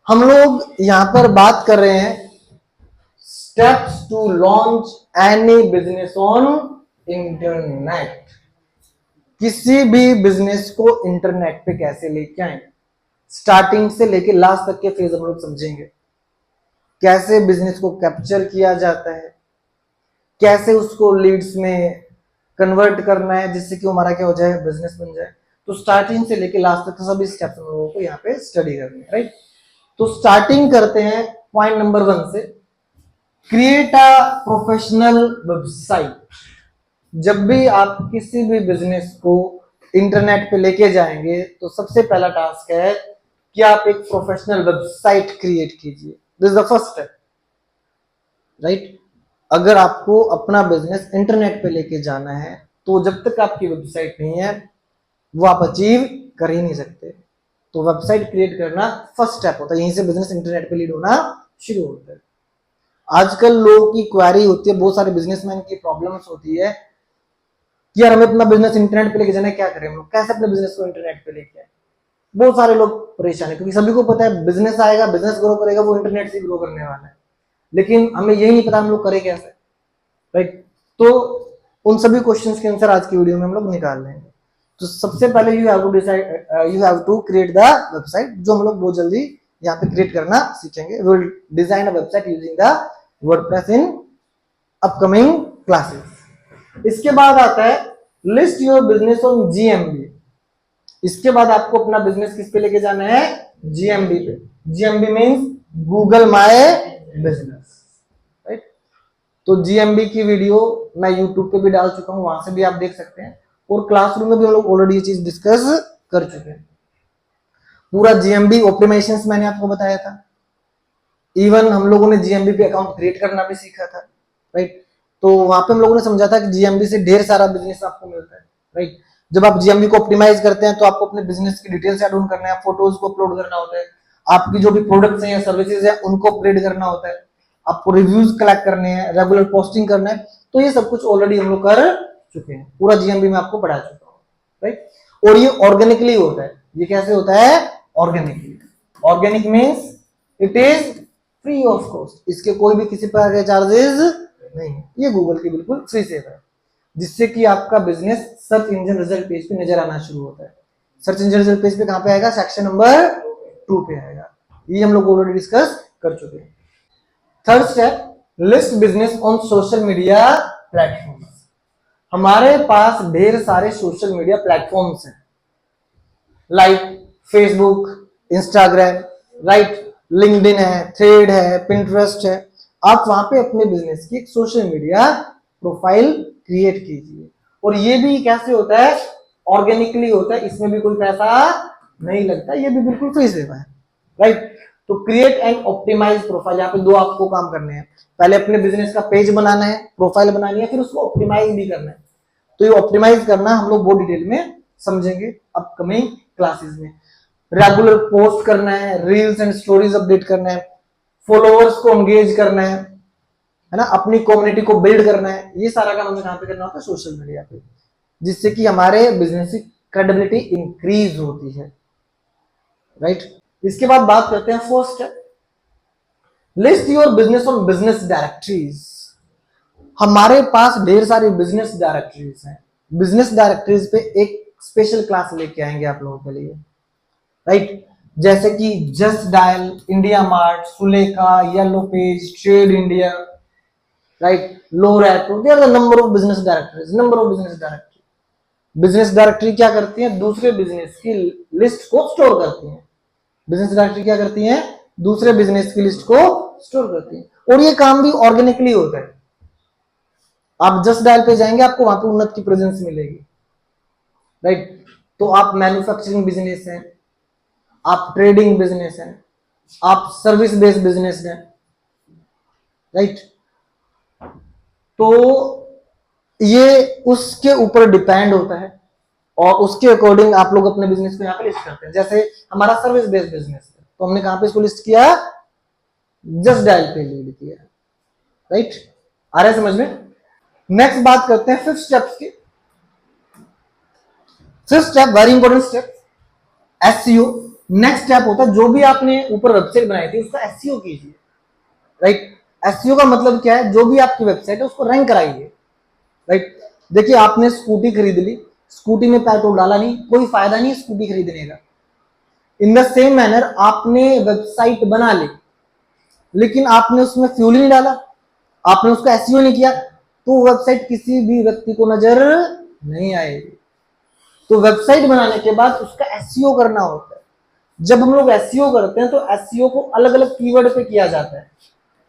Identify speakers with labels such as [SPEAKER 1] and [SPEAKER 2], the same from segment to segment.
[SPEAKER 1] हम लोग यहां पर बात कर रहे हैं steps to launch any business on internet. किसी भी बिजनेस को इंटरनेट पे कैसे लेके आए, स्टार्टिंग से लेके लास्ट तक के फेज हम लोग समझेंगे। कैसे बिजनेस को कैप्चर किया जाता है, कैसे उसको लीड्स में कन्वर्ट करना है जिससे कि हमारा क्या हो जाए, बिजनेस बन जाए। तो स्टार्टिंग से लेके लास्ट तक सभी स्टेप्स हम लोगों को यहाँ पे स्टडी करनी है, राइट। तो स्टार्टिंग करते हैं पॉइंट नंबर 1 से, क्रिएट अ प्रोफेशनल वेबसाइट। जब भी आप किसी भी बिजनेस को इंटरनेट पे लेके जाएंगे तो सबसे पहला टास्क है कि आप एक प्रोफेशनल वेबसाइट क्रिएट कीजिए। This is the first step, right. अगर आपको अपना बिजनेस इंटरनेट पे लेके जाना है तो जब तक आपकी वेबसाइट नहीं है वो आप अचीव कर ही नहीं सकते। तो वेबसाइट क्रिएट करना फर्स्ट स्टेप होता है, यहीं से बिजनेस इंटरनेट पे लीड होना शुरू होता है। आजकल लोगों की क्वेरी होती है, बहुत सारे बिजनेसमैन की प्रॉब्लम्स होती है कि यार हमें अपना बिजनेस इंटरनेट पे लेके जाना है, क्या करें हम लोग, कैसे अपने बिजनेस को इंटरनेट पे लेके आए। बहुत सारे लोग परेशान है क्योंकि सभी को पता है बिजनेस आएगा, बिजनेस ग्रो करेगा, वो इंटरनेट से ग्रो करने वाला है, लेकिन हमें यही नहीं पता हम लोग करें कैसे, राइट। तो उन सभी क्वेश्चंस के आंसर आज की वीडियो में हम लोग निकाल लेंगे। तो सबसे पहले you have to decide, you have to create the website, जो हम लोग बहुत जल्दी यहाँ पे क्रिएट करना सीखेंगे। We will design a website using the WordPress in upcoming classes. इसके बाद आता है list your business on GMB. इसके बाद आपको अपना बिजनेस किस पे लेके जाना है, जीएमबी पे। GMB means Google my business, right. तो जीएमबी की वीडियो मैं यूट्यूब पे भी डाल चुका हूं, वहां से भी आप देख सकते हैं, और क्लासरूम में भी हम लोग ऑलरेडी ये चीज डिस्कस कर चुके हैं। पूरा जीएमबी ऑप्टिमाइजेशन मैंने आपको बताया था। इवन हम लोगों ने जीएमबी पे अकाउंट क्रिएट करना भी सीखा था, राइट। तो वहां पे हम लोगों ने समझा था कि जीएमबी से ढेर सारा बिजनेस आपको मिलता है, राइट। जब आप जीएमबी को ऑप्टिमाइज करते हैं तो आपको अपने बिजनेस की डिटेल्स ऐड ऑन करना है, फोटोज को अपलोड करना होता है, आपकी जो भी प्रोडक्ट्स हैं या सर्विसेज है उनको अपग्रेड करना होता है, आपको रिव्यूज कलेक्ट करने हैं, रेगुलर पोस्टिंग करना है। तो ये सब कुछ ऑलरेडी हम लोग कर चुके हैं, पूरा जीएमबी में आपको पढ़ा चुका हूँ, राइट। और ये ऑर्गेनिकली होता है। ये कैसे होता है, organically. Organic means it is free of cost, इसके कोई भी किसी प्रकार के चार्जेस नहीं है, ये गूगल की बिल्कुल फ्री सेवा है, जिससे कि आपका business search engine result page पे नजर आना शुरू होता है। सर्च इंजन रिजल्ट पेज पे कहां पे आएगा, सेक्शन नंबर 2 पे आएगा। ये हम लोग ऑलरेडी डिस्कस कर चुके हैं। Third step, list business on social media platforms. हमारे पास ढेर सारे सोशल मीडिया प्लेटफॉर्म्स हैं, like Facebook, Instagram, right, LinkedIn है, थ्रेड है, पिंटरेस्ट है। आप वहां पे अपने बिजनेस की एक सोशल मीडिया प्रोफाइल क्रिएट कीजिए। और ये भी कैसे होता है, ऑर्गेनिकली होता है, इसमें भी कोई पैसा नहीं लगता, ये भी बिल्कुल फ्री सेवा है, राइट। तो क्रिएट एंड ऑप्टिमाइज प्रोफाइल, यहाँ पे दो आपको काम करने हैं। पहले अपने बिजनेस का पेज बनाना है, प्रोफाइल बनानी है, फिर उसको ऑप्टिमाइज भी करना है। तो ये ऑप्टिमाइज करना हम लोग बहुत डिटेल में समझेंगे अपकमिंग क्लासेस में। रेगुलर पोस्ट करना है, रील्स एंड स्टोरीज अपडेट करना है, फॉलोअर्स को एंगेज करना है ना, अपनी कम्युनिटी को बिल्ड करना है। ये सारा काम हमें कहां पे करना होता है, सोशल मीडिया पे, जिससे कि हमारे बिजनेस की क्रेडिबिलिटी इंक्रीज होती है, राइट। इसके बाद बात करते हैं fourth step, list your business on business directories. हमारे पास ढेर सारी बिजनेस डायरेक्टरीज हैं। बिजनेस डायरेक्टरीज पे एक स्पेशल क्लास लेके आएंगे आप लोगों के लिए, राइट। जैसे कि just dial, India mart, Sulekha, yellow page, trade India, right, लो रैटो, there are the number of business directories, number of business directory. Business directory क्या करती है, दूसरे बिजनेस की लिस्ट को स्टोर करती है। बिजनेस डायरेक्टरी क्या करती है, दूसरे बिजनेस की लिस्ट को स्टोर करती है, और ये काम भी ऑर्गेनिकली होता है। आप जस्ट डायल पे जाएंगे, आपको वहां पे उन्नत की प्रेजेंस मिलेगी, राइट। तो आप मैन्युफैक्चरिंग बिजनेस है, आप ट्रेडिंग बिजनेस है, आप सर्विस बेस्ड बिजनेस है, राइट। तो ये उसके ऊपर डिपेंड होता है और उसके अकॉर्डिंग आप लोग अपने बिजनेस को यहाँ पे लिस्ट करते हैं। जैसे हमारा सर्विस बेस्ड बिजनेस है तो हमने कहां पे इसको लिस्ट किया, जस्ट डायल पे लीड किया, राइट। आ रहा है समझ में। नेक्स्ट बात करते हैं फिफ्थ स्टेप्स की। Fifth step very important step, SEO. Next step होता है जो भी आपने ऊपर वेबसाइट बनाई थी उसका एसईओ कीजिए, राइट। एसईओ का मतलब क्या है, जो भी आपकी वेबसाइट है उसको रैंक कराइए, राइट। देखिए आपने स्कूटी खरीद ली, स्कूटी में पेट्रोल डाला नहीं, कोई फायदा नहीं स्कूटी खरीदने का। इन द सेम मैनर आपने वेबसाइट बना ली लेकिन आपने उसमें फ्यूल नहीं डाला, आपने उसका एसईओ नहीं किया, तो वेबसाइट किसी भी व्यक्ति को नजर नहीं आएगी। तो वेबसाइट बनाने के बाद उसका एसईओ करना होता है। जब हम लोग एसईओ करते हैं तो एसईओ को अलग अलग कीवर्ड पे किया जाता है।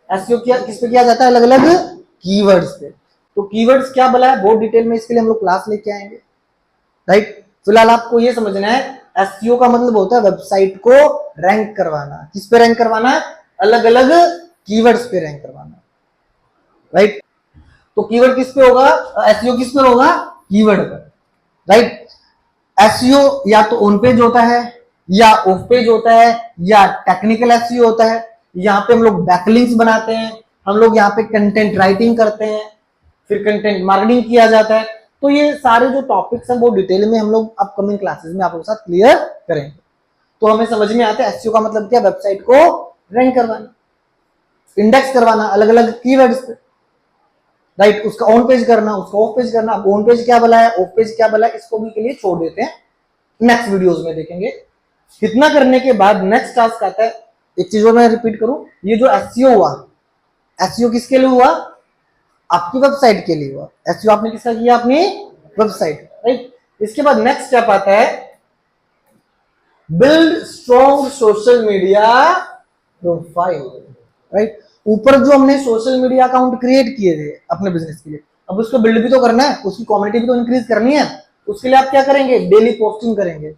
[SPEAKER 1] एसईओ किस पे किया जाता है, अलग अलग कीवर्ड्स पे। तो कीवर्ड्स क्या बोला है बहुत डिटेल में, इसके लिए हम लोग क्लास लेके आएंगे, राइट। फिलहाल आपको ये समझना है एसईओ का मतलब होता है वेबसाइट को रैंक करवाना। किस पे रैंक करवाना, अलग अलग कीवर्ड्स पे रैंक करवाना, राइट। तो कीवर्ड किस पे होगा, एसईओ किस पे होगा, कीवर्ड पर, राइट। एसईओ या तो ऑन पेज होता है या ऑफ पेज होता है या टेक्निकल एसईओ होता है। यहाँ पे हम लोग बैकलिंक्स बनाते हैं, हम लोग यहाँ पे कंटेंट राइटिंग करते हैं, फिर कंटेंट मार्केटिंग किया जाता है। तो ये सारे जो टॉपिक्स हैं वो डिटेल में हम लोग अपकमिंग क्लासेस में आप लोगों के साथ क्लियर करेंगे। तो हमें समझ में आता है एसईओ का मतलब क्या, वेबसाइट को रैंक करवाना, इंडेक्स करवाना अलग अलग कीवर्ड्स पे, राइट। उसका ऑन पेज करना, उसका ऑफ पेज करना। अब ऑन पेज क्या बोला है, ऑफ पेज क्या बोला है, इसको भी के लिए छोड़ देते हैं, नेक्स्ट वीडियोस में देखेंगे। इतना करने के बाद नेक्स्ट टास्क आता है, एक चीज और मैं रिपीट करूं, ये जो एसईओ हुआ, एसईओ किसके लिए हुआ, आपकी वेबसाइट के लिए हुआ। एसईओ आपने किसका किया, अपनी वेबसाइट, राइट। इसके बाद नेक्स्ट स्टेप आता है build strong social media profile, right. ऊपर जो हमने सोशल मीडिया अकाउंट क्रिएट किए थे अपने बिजनेस के लिए, अब उसको बिल्ड भी तो करना है, उसकी कम्युनिटी भी तो इंक्रीज करनी है। उसके लिए आप क्या करेंगे, डेली पोस्टिंग करेंगे,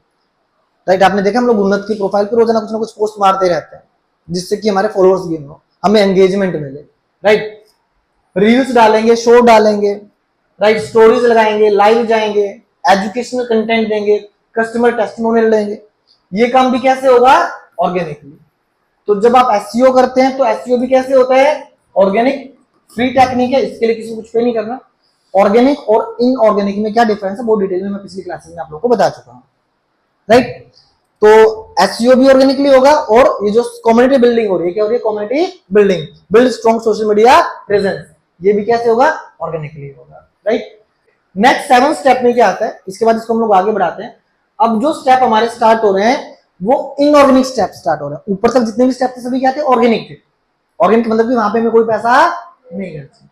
[SPEAKER 1] राइट। आपने देखा हम लोग उन्नत की प्रोफाइल पर रोजाना कुछ ना कुछ पोस्ट मारते रहते हैं जिससे कि हमारे फॉलोअर्स गेन हो, हमें एंगेजमेंट मिले, राइट। रील्स डालेंगे, शो डालेंगे, राइट, स्टोरीज लगाएंगे, लाइव जाएंगे, एजुकेशनल कंटेंट देंगे, कस्टमर टेस्टिमोनियल देंगे। ये काम भी कैसे होगा, ऑर्गेनिकली। तो जब आप एसईओ करते हैं तो एसईओ भी कैसे होता है, ऑर्गेनिक। फ्री टेक्निक है, इसके लिए किसी को कुछ पे नहीं करना। ऑर्गेनिक और इनऑर्गेनिक में क्या डिफरेंस है वो डिटेल में मैं पिछली क्लासेस में आप लोगों को बता चुका हूं, राइट। तो एसईओ भी ऑर्गेनिकली होगा और ये जो कम्युनिटी बिल्डिंग हो रही है, क्या हो रही है, community building, build strong social media presence, ये भी कैसे होगा, ऑर्गेनिकली होगा, राइट। नेक्स्ट 7 स्टेप में क्या आता है, इसके बाद इसको हम लोग आगे बढ़ाते हैं। अब जो स्टेप हमारे स्टार्ट हो रहे हैं वो इनऑर्गेनिक स्टेप स्टार्ट हो रहे हैं। ऊपर तक जितने भी स्टेप थे सभी क्या थे, ऑर्गेनिक थे। ऑर्गेनिक मतलब कि वहां पे हमें कोई पैसा नहीं खर्चना,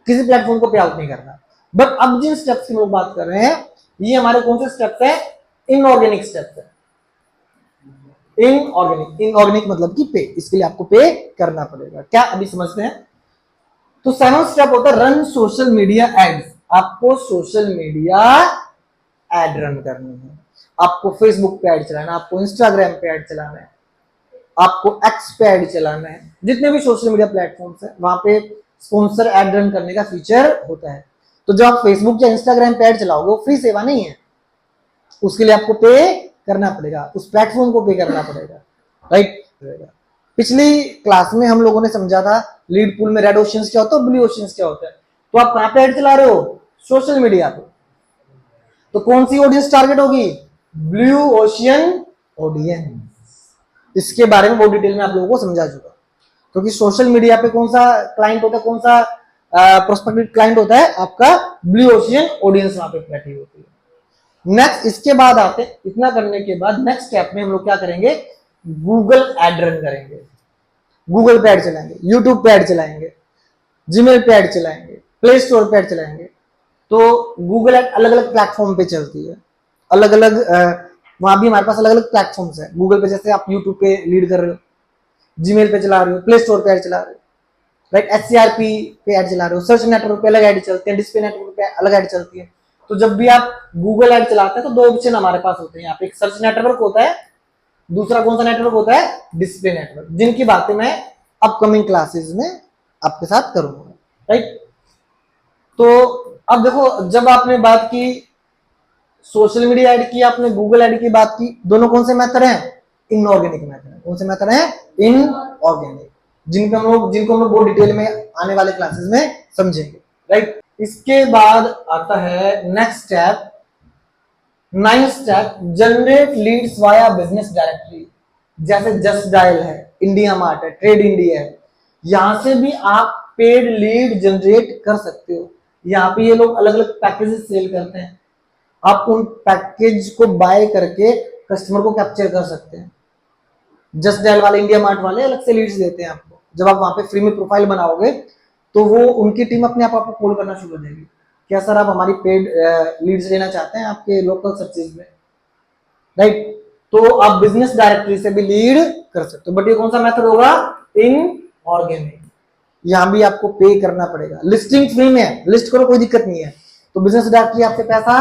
[SPEAKER 1] किसी प्लेटफॉर्म को पे आउट नहीं करना। बट अब जिन स्टेप्स की हम लोग बात कर रहे हैं ये हमारे कौन से स्टेप्स है, इनऑर्गेनिक स्टेप्स है। इनऑर्गेनिक मतलब कि पे, इसके लिए आपको पे करना पड़ेगा। क्या, अभी समझते हैं। तो 7th स्टेप होता है रन सोशल मीडिया एड्स। आपको सोशल मीडिया एड रन करनी है, आपको फेसबुक पे एड चलाना है, आपको इंस्टाग्राम पे एड चलाना है, आपको एक्स पे एड चलाना है। जितने भी सोशल मीडिया प्लेटफॉर्म्स है वहां पे स्पॉन्सर एड रन करने का फीचर होता है। तो जब आप फेसबुक या इंस्टाग्राम पे एड चलाओगे वो फ्री सेवा नहीं है, उसके लिए आपको पे करना पड़ेगा, उस प्लेटफॉर्म को पे करना पड़ेगा, राइट। पिछली क्लास में हम लोगों ने समझा था लीड पूल में रेड ओशियंस क्या होता है, ब्लू ओशियंस क्या होता है। तो आप कहां पे एड चला रहे हो, सोशल मीडिया पे। तो कौन सी ऑडियंस टारगेट होगी, ब्लू ओशियन ऑडियंस। इसके बारे में बहुत डिटेल में आप लोगों को समझा चुका, क्योंकि सोशल मीडिया पे कौन सा क्लाइंट होता है, कौन सा प्रोस्पेक्टिव क्लाइंट होता है, आपका ब्लू ओशियन ऑडियंस वहां पे बैठी होती है। नेक्स्ट इसके बाद आते, इतना करने के बाद नेक्स्ट स्टेप में हम लोग क्या करेंगे, गूगल एड रन करेंगे। गूगल पे एड चलाएंगे, यूट्यूब पे एड चलाएंगे, जीमेल पे एड चलाएंगे, प्ले स्टोर पे एड चलाएंगे। तो गूगल एड अलग अलग प्लेटफॉर्म पे चलती है, अलग अलग वहां भी हमारे पास अलग अलग प्लेटफॉर्म्स है। गूगल पे जैसे आप यूट्यूब पे लीड कर रहे हो, जीमेल पे चला रहे हो, प्ले स्टोर पे एड चला रहे हो, राइट, एचसीआरपी पे एड चला रहे हो, सर्च नेटवर्क पे अलग एड चलते हैं, डिस्प्ले नेटवर्क पे अलग एड चलती है। तो जब भी आप गूगल एड चलाते हैं तो 2 ऑप्शन हमारे पास होते हैं यहाँ पे, एक सर्च नेटवर्क होता है, दूसरा कौन सा नेटवर्क होता है, डिस्प्ले नेटवर्क, जिनकी बातें मैं अपकमिंग क्लासेस में आपके साथ करूंगा, राइट। तो अब देखो, जब आपने बात की सोशल मीडिया ऐड की, आपने गूगल ऐड की बात की, दोनों कौन से मेथड हैं, इनऑर्गेनिक मेथड है। कौन से मेथड है, इनऑर्गेनिक, जिनको हम लोग बहुत डिटेल में आने वाले क्लासेस में समझेंगे, राइट। इसके बाद आता है next step, 9th step, generate Leeds via business directory. जैसे जस्ट डायल है, इंडिया मार्ट है, ट्रेड इंडिया है, यहां से भी आप पेड लीड जनरेट कर सकते हो। यहाँ पे ये लोग अलग अलग पैकेजेस सेल करते हैं, आप उन पैकेज को बाय करके कस्टमर को कैप्चर कर सकते हैं। जस्ट डायल वाले, इंडिया मार्ट वाले अलग से लीड्स देते हैं आपको। जब आप वहां पे फ्री में प्रोफाइल बनाओगे तो वो उनकी टीम अपने आप आपको कॉल करना शुरू कर देगी, क्या सर आप हमारी पेड लीड्स लेना चाहते हैं आपके लोकल सर्चेज में, राइट। तो आप बिजनेस डायरेक्टरी से भी लीड कर सकते हो, बट ये कौन सा मेथड होगा, इन ऑर्गेनिक। यहां भी आपको पे करना पड़ेगा। लिस्टिंग फ्री में है, लिस्ट करो कोई दिक्कत नहीं है, तो बिजनेस डायरेक्टरी आपसे पैसा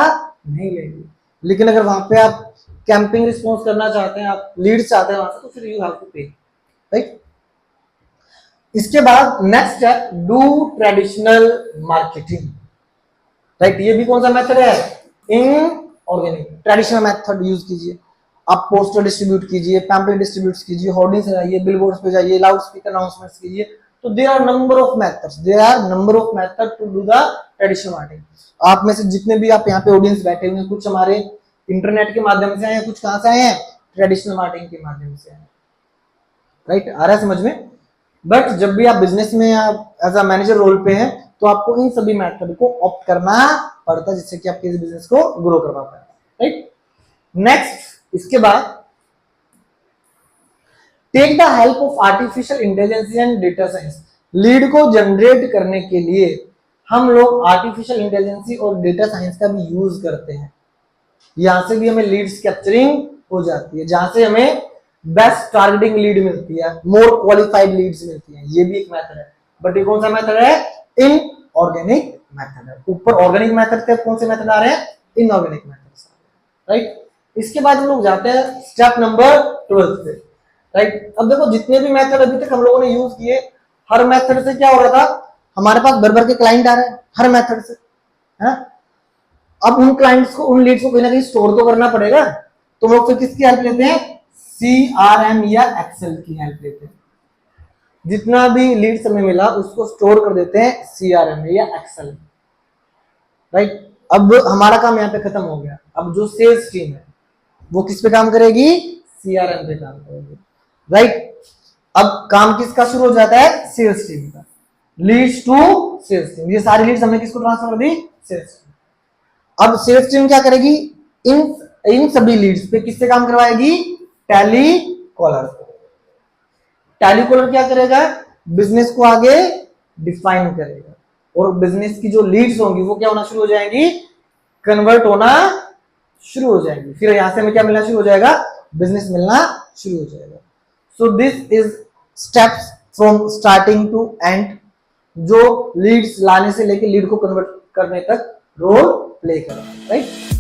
[SPEAKER 1] नहीं लेगी। लेकिन अगर वहां पे आप कैंपिंग रिस्पॉन्स करना चाहते हैं, आप लीड चाहते हैं वहां से, तो फिर यू हैव टू पे, राइट। इसके बाद नेक्स्ट है डू ट्रेडिशनल मार्केटिंग, राइट। ये भी कौन सा मेथड है, inorganic. Traditional method use कीजिए, आप पोस्टर डिस्ट्रीब्यूट कीजिए, पैम्पलेट डिस्ट्रीब्यूट कीजिए, होर्डिंग्स लगाइए, बिलबोर्ड्स पे जाइए, लाउड स्पीकर अनाउंसमेंट्स कीजिए। तो there are number of methods to do the traditional marketing. आप में से जितने भी आप यहाँ पे ऑडियंस बैठे हुए हैं, कुछ हमारे इंटरनेट के माध्यम से आए हैं, कुछ कहां से आए हैं, ट्रेडिशनल मार्केटिंग के माध्यम से आए हैं, राइट। आ रहा है समझ में। बट जब भी आप बिजनेस में आप एज अ मैनेजर रोल पे हैं, तो आपको इन सभी मेथड को ऑप्ट करना पड़ता है, जिससे कि आप किसी बिजनेस को ग्रो करवा पाए, राइट। नेक्स्ट, इसके बाद take the help of artificial intelligence and data science. Lead को जनरेट करने के लिए हम लोग आर्टिफिशियल इंटेलिजेंस और डेटा साइंस का भी यूज करते हैं। यहां से भी हमें लीड्स कैप्चरिंग हो जाती है, जहां से हमें बेस्ट टारगेटिंग लीड मिलती है, मोर क्वालिफाइड लीड्स मिलती हैं। ये भी एक मेथड है, बट ये कौन सा मेथड है, इन ऑर्गेनिक मेथड है। ऊपर ऑर्गेनिक मेथड के कौन से मेथड आ रहे हैं, इन ऑर्गेनिक मेथड, राइट। इसके बाद हम लोग जाते हैं स्टेप नंबर 12 पे, राइट। अब देखो जितने भी मेथड अभी तक हम लोगों ने यूज किए, हर मेथड से क्या हो रहा था, हमारे पास भर भर के क्लाइंट आ रहे हैं हर मेथड से, है। अब उन क्लाइंट्स को, उन लीड्स को कहीं ना कहीं स्टोर तो करना पड़ेगा, तो हम लोग फिर किसकी हेल्प लेते हैं, CRM या एक्सेल की हेल्प लेते हैं। जितना भी लीड्स हमें मिला उसको स्टोर कर देते हैं CRM में या एक्सेल में, राइट। अब हमारा काम यहाँ पे खत्म हो गया। अब जो सेल्स टीम है वो किस पे काम करेगी, CRM पे काम करेगी, राइट। अब काम किसका शुरू हो जाता है, सेल्स टीम का। लीड्स टू सेल्स टीम, ये सारी लीड्स हमने किसको ट्रांसफर कर दी, सेल्स टीम। अब सेल्स टीम क्या करेगी, इन सभी लीड्स पे किससे काम करवाएगी, टैली कॉलर। टैली कॉलर क्या करेगा, बिजनेस को आगे डिफाइन करेगा, और बिजनेस की जो लीड्स होंगी वो क्या होना शुरू हो जाएंगी, कन्वर्ट होना शुरू हो जाएगी। फिर यहां से हमें क्या मिलना शुरू हो जाएगा, बिजनेस मिलना शुरू हो जाएगा। So this is steps from starting to end, जो लीड्स लाने से लेके लीड को कन्वर्ट करने तक रोल प्ले कर रहा है, राइट।